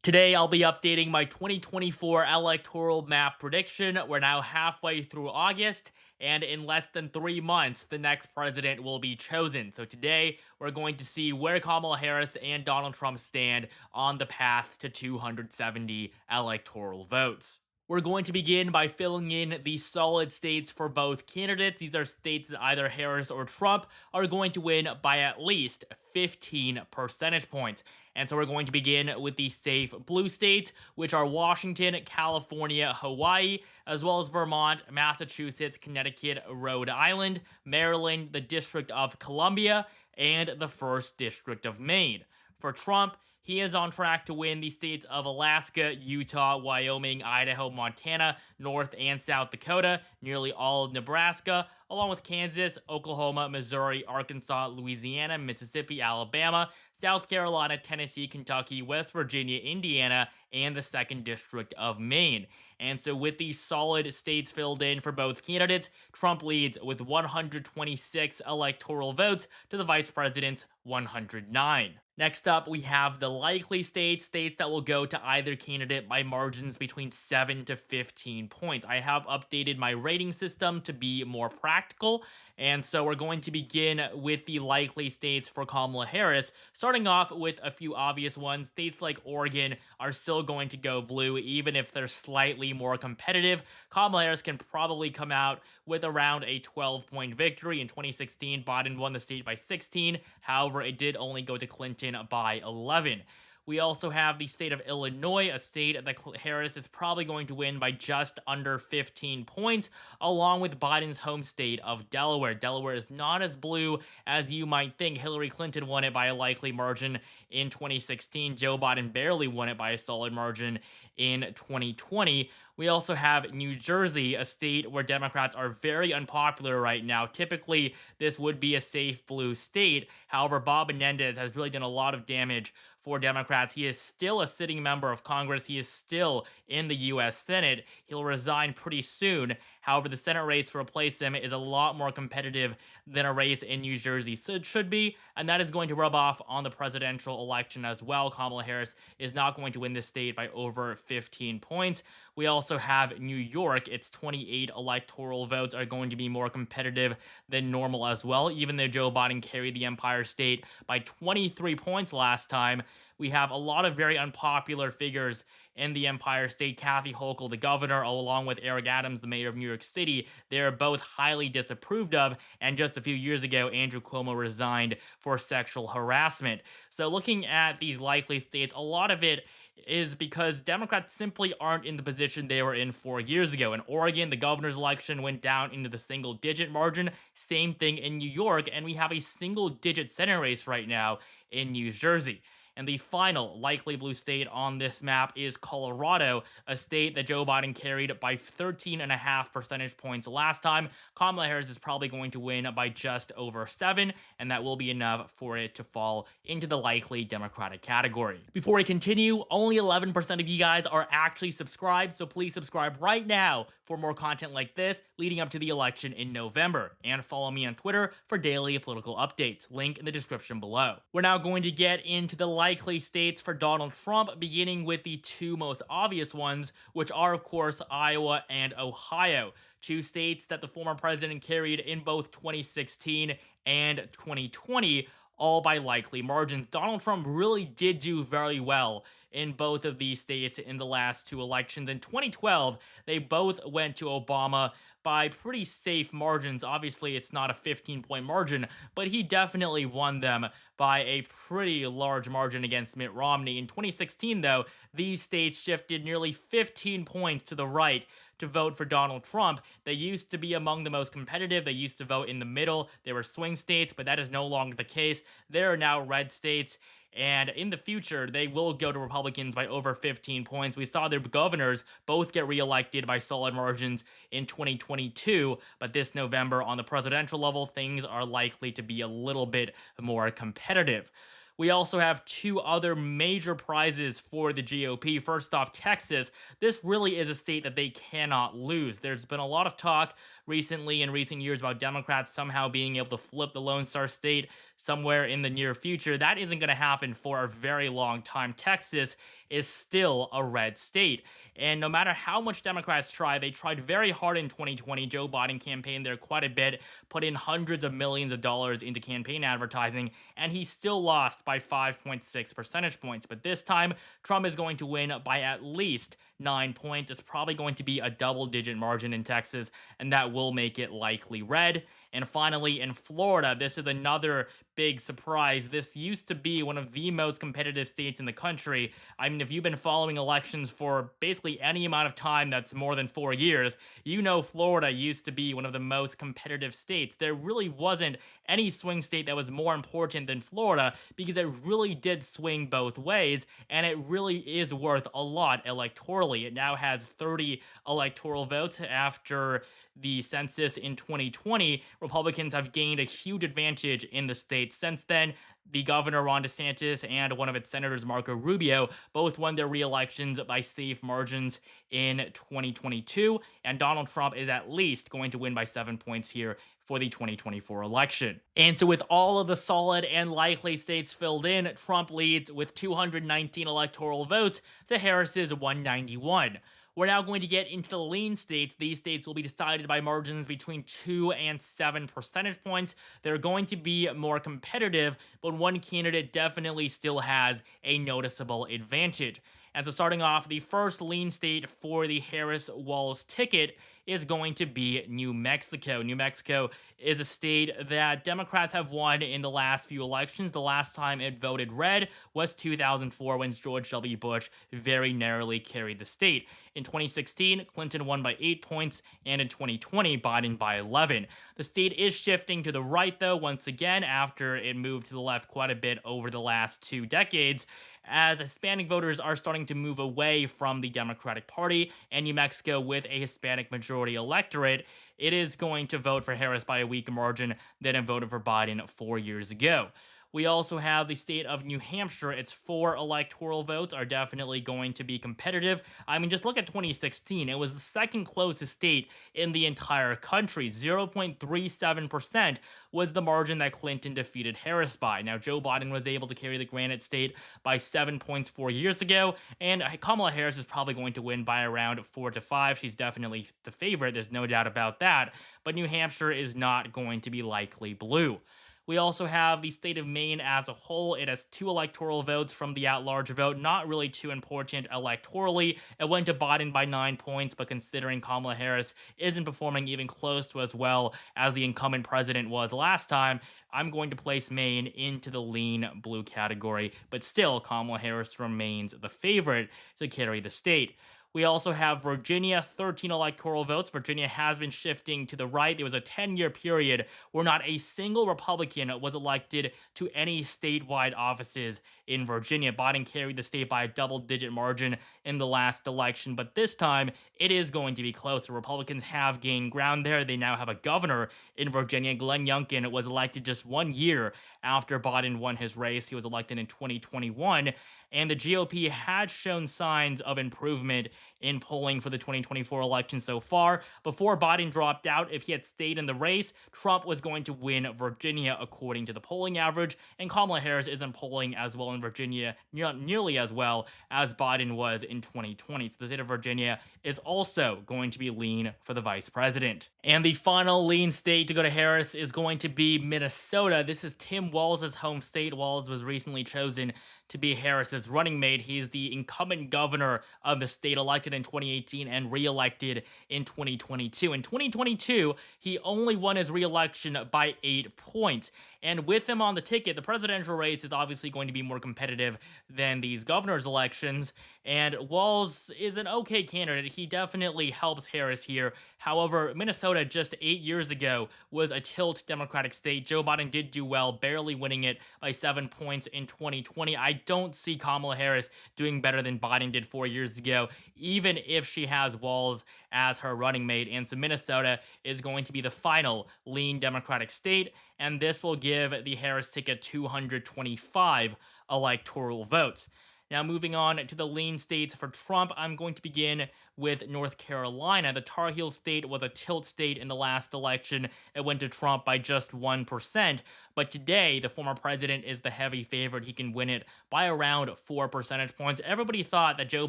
Today, I'll be updating my 2024 electoral map prediction. We're now halfway through August, and in less than 3 months, the next president will be chosen. So, today, we're going to see where Kamala Harris and Donald Trump stand on the path to 270 electoral votes. We're going to begin by filling in the solid states for both candidates. These are states that either Harris or Trump are going to win by at least 15 percentage points. And so we're going to begin with the safe blue states, which are Washington, California, Hawaii, as well as Vermont, Massachusetts, Connecticut, Rhode Island, Maryland, the District of Columbia, and the 1st District of Maine. For Trump, he is on track to win the states of Alaska, Utah, Wyoming, Idaho, Montana, North and South Dakota, nearly all of Nebraska, along with Kansas, Oklahoma, Missouri, Arkansas, Louisiana, Mississippi, Alabama, South Carolina, Tennessee, Kentucky, West Virginia, Indiana, and the 2nd District of Maine. And so, with these solid states filled in for both candidates, Trump leads with 126 electoral votes to the vice president's 109. Next up, we have the likely states that will go to either candidate by margins between 7 to 15 points. I have updated my rating system to be more practical, and so we're going to begin with the likely states for Kamala Harris, starting off with a few obvious ones. States like Oregon are still going to go blue, even if they're slightly more competitive. Kamala Harris can probably come out with around a 12-point victory. In 2016, Biden won the state by 16. However, it did only go to Clinton by 11. We also have the state of Illinois, a state that Harris is probably going to win by just under 15 points, along with Biden's home state of Delaware. Delaware is not as blue as you might think. Hillary Clinton won it by a likely margin in 2016. Joe Biden barely won it by a solid margin in 2020. We also have New Jersey, a state where Democrats are very unpopular right now. Typically, this would be a safe blue state. However, Bob Menendez has really done a lot of damage for Democrats. He is still a sitting member of Congress. He is still in the U.S. Senate. He'll resign pretty soon. However, the Senate race to replace him is a lot more competitive than a race in New Jersey should be, and that is going to rub off on the presidential election as well. Kamala Harris is not going to win this state by over 15 points. We also have New York. Its 28 electoral votes are going to be more competitive than normal as well. Even though Joe Biden carried the Empire State by 23 points last time, we have a lot of very unpopular figures in the Empire State. Kathy Hochul, the governor, along with Eric Adams, the mayor of New York City, they're both highly disapproved of. And just a few years ago, Andrew Cuomo resigned for sexual harassment. So looking at these likely states, a lot of it is because Democrats simply aren't in the position they were in 4 years ago. In Oregon, the governor's election went down into the single digit margin. Same thing in New York, and we have a single digit Senate race right now in New Jersey. And the final likely blue state on this map is Colorado, a state that Joe Biden carried by 13.5 percentage points last time. Kamala Harris is probably going to win by just over 7, and that will be enough for it to fall into the likely Democratic category. Before we continue, only 11% of you guys are actually subscribed, so please subscribe right now for more content like this leading up to the election in November. And follow me on Twitter for daily political updates. Link in the description below. We're now going to get into the likely states for Donald Trump, beginning with the two most obvious ones, which are, of course, Iowa and Ohio. Two states that the former president carried in both 2016 and 2020, all by likely margins. Donald Trump really did do very well in both of these states in the last two elections. In 2012, they both went to Obama by pretty safe margins. Obviously, it's not a 15-point margin, but he definitely won them by a pretty large margin against Mitt Romney. In 2016, though, these states shifted nearly 15 points to the right to vote for Donald Trump. They used to be among the most competitive. They used to vote in the middle. They were swing states, but that is no longer the case. They are now red states. And in the future, they will go to Republicans by over 15 points. We saw their governors both get reelected by solid margins in 2022, but this November on the presidential level, things are likely to be a little bit more competitive. We also have two other major prizes for the GOP. First off, Texas. This really is a state that they cannot lose. There's been a lot of talk recently in recent years about Democrats somehow being able to flip the Lone Star State somewhere in the near future. That isn't going to happen for a very long time. Texas is still a red state. And no matter how much Democrats try, they tried very hard in 2020. Joe Biden campaigned there quite a bit, put in hundreds of millions of dollars into campaign advertising, and he still lost by 5.6 percentage points. But this time, Trump is going to win by at least 9 points. It's probably going to be a double-digit margin in Texas, and that will make it likely red. And finally, in Florida, this is another big surprise. This used to be one of the most competitive states in the country. I mean, if you've been following elections for basically any amount of time that's more than 4 years, you know Florida used to be one of the most competitive states. There really wasn't any swing state that was more important than Florida because it really did swing both ways, and it really is worth a lot electorally. It now has 30 electoral votes after the census in 2020. Republicans have gained a huge advantage in the state since then. The governor, Ron DeSantis, and one of its senators, Marco Rubio, both won their re-elections by safe margins in 2022, and Donald Trump is at least going to win by 7 points here for the 2024 election. And so with all of the solid and likely states filled in, Trump leads with 219 electoral votes to Harris's 191. We're now going to get into the lean states. These states will be decided by margins between 2 and 7 percentage points. They're going to be more competitive, but one candidate definitely still has a noticeable advantage. And so starting off, the first lean state for the Harris-Walz ticket is going to be New Mexico. New Mexico is a state that Democrats have won in the last few elections. The last time it voted red was 2004 when George W. Bush very narrowly carried the state. In 2016, Clinton won by 8 points, and in 2020, Biden by 11. The state is shifting to the right, though, once again, after it moved to the left quite a bit over the last 2 decades, as Hispanic voters are starting to move away from the Democratic Party, and New Mexico, with a Hispanic majority electorate, it is going to vote for Harris by a weaker margin than it voted for Biden 4 years ago. We also have the state of New Hampshire. Its 4 electoral votes are definitely going to be competitive. I mean, just look at 2016. It was the second closest state in the entire country. 0.37% was the margin that Clinton defeated Harris by. Now, Joe Biden was able to carry the Granite State by 7 points 4 years ago, and Kamala Harris is probably going to win by around 4 to 5. She's definitely the favorite. There's no doubt about that. But New Hampshire is not going to be likely blue. We also have the state of Maine as a whole. It has 2 electoral votes from the at-large vote, not really too important electorally. It went to Biden by 9 points, but considering Kamala Harris isn't performing even close to as well as the incumbent president was last time, I'm going to place Maine into the lean blue category, but still Kamala Harris remains the favorite to carry the state. We also have Virginia, 13 electoral votes. Virginia has been shifting to the right. There was a 10-year period where not a single Republican was elected to any statewide offices in Virginia. Biden carried the state by a double-digit margin in the last election, but this time it is going to be closer. Republicans have gained ground there. They now have a governor in Virginia. Glenn Youngkin was elected just 1 year after Biden won his race. He was elected in 2021. And the GOP had shown signs of improvement in polling for the 2024 election so far. Before Biden dropped out, if he had stayed in the race, Trump was going to win Virginia according to the polling average, and Kamala Harris isn't polling as well in Virginia, nearly as well as Biden was in 2020. So the state of Virginia is also going to be lean for the vice president. And the final lean state to go to Harris is going to be Minnesota. This is Tim Walz's home state. Walz was recently chosen to be Harris's running mate. He's the incumbent governor of the state, elected in 2018 and re-elected in 2022. In 2022, he only won his re-election by 8 points. And with him on the ticket, the presidential race is obviously going to be more competitive than these governor's elections. And Walz is an okay candidate. He definitely helps Harris here. However, Minnesota just 8 years ago was a tilt Democratic state. Joe Biden did do well, barely winning it by 7 points in 2020. I don't see Kamala Harris doing better than Biden did 4 years ago, even if she has Walz as her running mate. And so Minnesota is going to be the final lean Democratic state, and this will give the Harris ticket 225 electoral votes. Now, moving on to the lean states for Trump, I'm going to begin with North Carolina. The Tar Heel state was a tilt state in the last election. It went to Trump by just 1%. But today, the former president is the heavy favorite. He can win it by around 4 percentage points. Everybody thought that Joe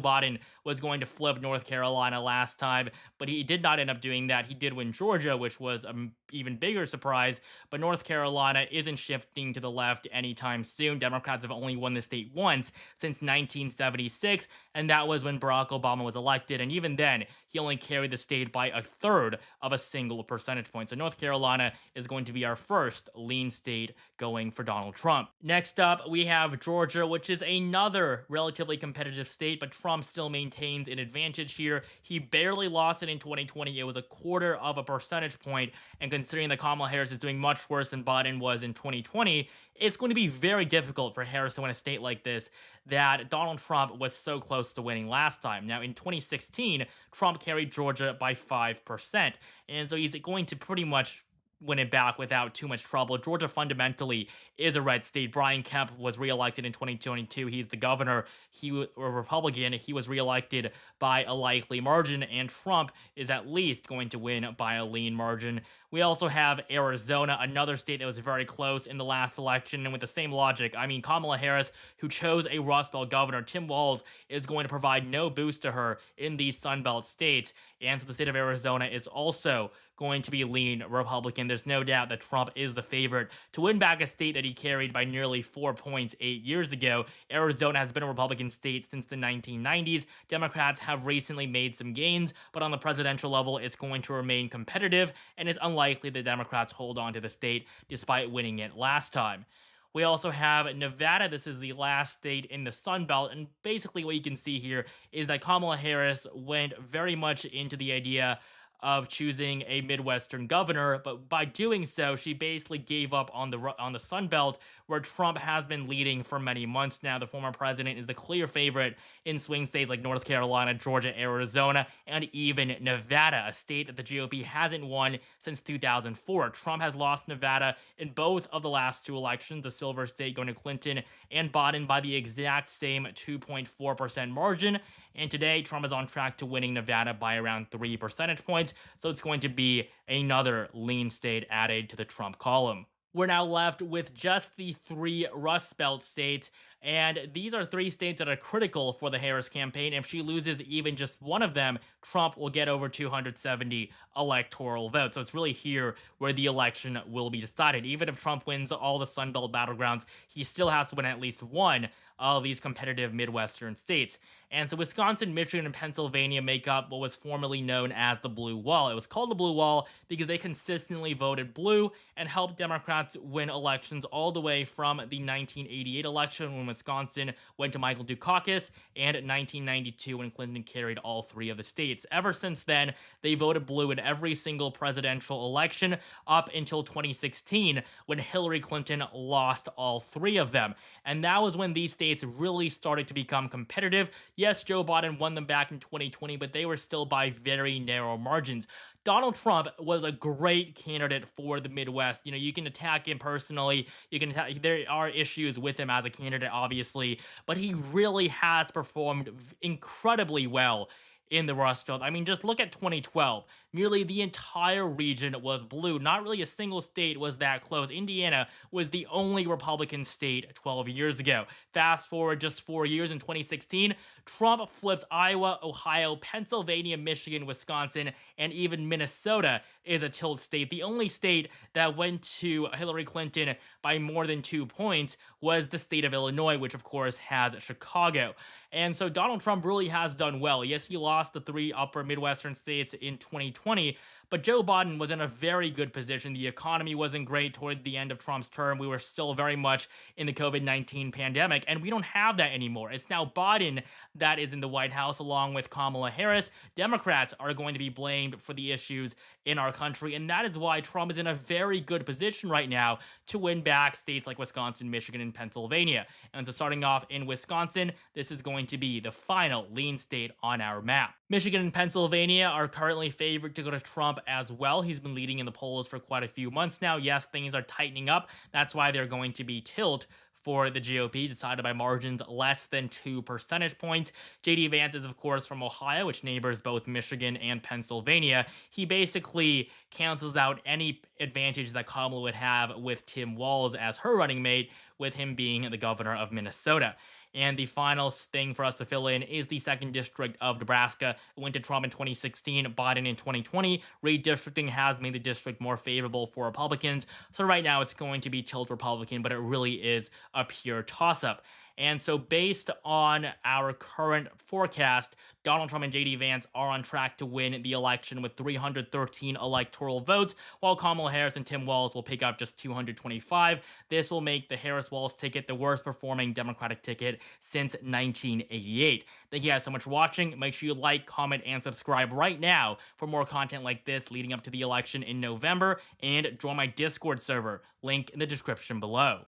Biden was going to flip North Carolina last time, but he did not end up doing that. He did win Georgia, which was an even bigger surprise. But North Carolina isn't shifting to the left anytime soon. Democrats have only won the state once since 1976, and that was when Barack Obama was elected. And even then, he only carried the state by a third of a single percentage point. So North Carolina is going to be our first lean state going for Donald Trump. Next up, we have Georgia, which is another relatively competitive state, but Trump still maintains an advantage here. He barely lost it in 2020. It was a quarter of a percentage point, and considering that Kamala Harris is doing much worse than Biden was in 2020, it's going to be very difficult for Harris to win a state like this that Donald Trump was so close to winning last time. Now, in 2016, Trump carried Georgia by 5%, and so he's going to pretty much win it back without too much trouble. Georgia fundamentally is a red state. Brian Kemp was reelected in 2022. He's the governor. He was a Republican. He was reelected by a likely margin, and Trump is at least going to win by a lean margin. We also have Arizona, another state that was very close in the last election, and with the same logic, I mean, Kamala Harris, who chose a Rust Belt governor, Tim Walz, is going to provide no boost to her in these Sun Belt states, and so the state of Arizona is also going to be lean Republican. There's no doubt that Trump is the favorite to win back a state that he carried by nearly 4 points 8 years ago. Arizona has been a Republican state since the 1990s. Democrats have recently made some gains, but on the presidential level, it's going to remain competitive, and it's unlikely the Democrats hold on to the state despite winning it last time. We also have Nevada. This is the last state in the Sun Belt, and basically what you can see here is that Kamala Harris went very much into the idea of choosing a Midwestern governor, but by doing so, she basically gave up on the Sun Belt, where Trump has been leading for many months now. The former president is the clear favorite in swing states like North Carolina, Georgia, Arizona, and even Nevada, a state that the GOP hasn't won since 2004. Trump has lost Nevada in both of the last two elections, the Silver State going to Clinton and Biden by the exact same 2.4% margin. And today, Trump is on track to winning Nevada by around 3 percentage points. So it's going to be another lean state added to the Trump column. We're now left with just the 3 Rust Belt states, and these are 3 states that are critical for the Harris campaign. If she loses even just one of them, Trump will get over 270 electoral votes. So it's really here where the election will be decided. Even if Trump wins all the Sun Belt battlegrounds, he still has to win at least one of these competitive Midwestern states. And so Wisconsin, Michigan, and Pennsylvania make up what was formerly known as the Blue Wall. It was called the Blue Wall because they consistently voted blue and helped Democrats win elections all the way from the 1988 election when Wisconsin went to Michael Dukakis, and 1992 when Clinton carried all 3 of the states. Ever since then, they voted blue in every single presidential election up until 2016 when Hillary Clinton lost all 3 of them. And that was when these states really started to become competitive. Yes, Joe Biden won them back in 2020, but they were still by very narrow margins. Donald Trump was a great candidate for the Midwest. You know, you can attack him personally. There are issues with him as a candidate, obviously, but he really has performed incredibly well in the Rust Belt. I mean, just look at 2012. Nearly the entire region was blue. Not really a single state was that close. Indiana was the only Republican state 12 years ago. Fast forward just 4 years in 2016, Trump flips Iowa, Ohio, Pennsylvania, Michigan, Wisconsin, and even Minnesota is a tilt state. The only state that went to Hillary Clinton by more than 2 points was the state of Illinois, which of course has Chicago. And so Donald Trump really has done well. Yes, he lost the 3 upper Midwestern states in 2020, But Joe Biden was in a very good position. The economy wasn't great toward the end of Trump's term. We were still very much in the COVID-19 pandemic, and we don't have that anymore. It's now Biden that is in the White House along with Kamala Harris. Democrats are going to be blamed for the issues in our country, and that is why Trump is in a very good position right now to win back states like Wisconsin, Michigan, and Pennsylvania. And so starting off in Wisconsin, this is going to be the final lean state on our map. Michigan and Pennsylvania are currently favored to go to Trump as well. He's been leading in the polls for quite a few months now. Yes, things are tightening up. That's why they're going to be tilt for the GOP, decided by margins less than 2 percentage points. JD Vance is, of course, from Ohio, which neighbors both Michigan and Pennsylvania. He basically cancels out any advantage that Kamala would have with Tim Walz as her running mate, with him being the governor of Minnesota. And the final thing for us to fill in is the 2nd District of Nebraska. It went to Trump in 2016, Biden in 2020. Redistricting has made the district more favorable for Republicans. So right now it's going to be tilt Republican, but it really is a pure toss-up. And so based on our current forecast, Donald Trump and JD Vance are on track to win the election with 313 electoral votes, while Kamala Harris and Tim Walz will pick up just 225. This will make the Harris-Walz ticket the worst performing Democratic ticket since 1988. Thank you guys so much for watching. Make sure you like, comment, and subscribe right now for more content like this leading up to the election in November, and join my Discord server, link in the description below.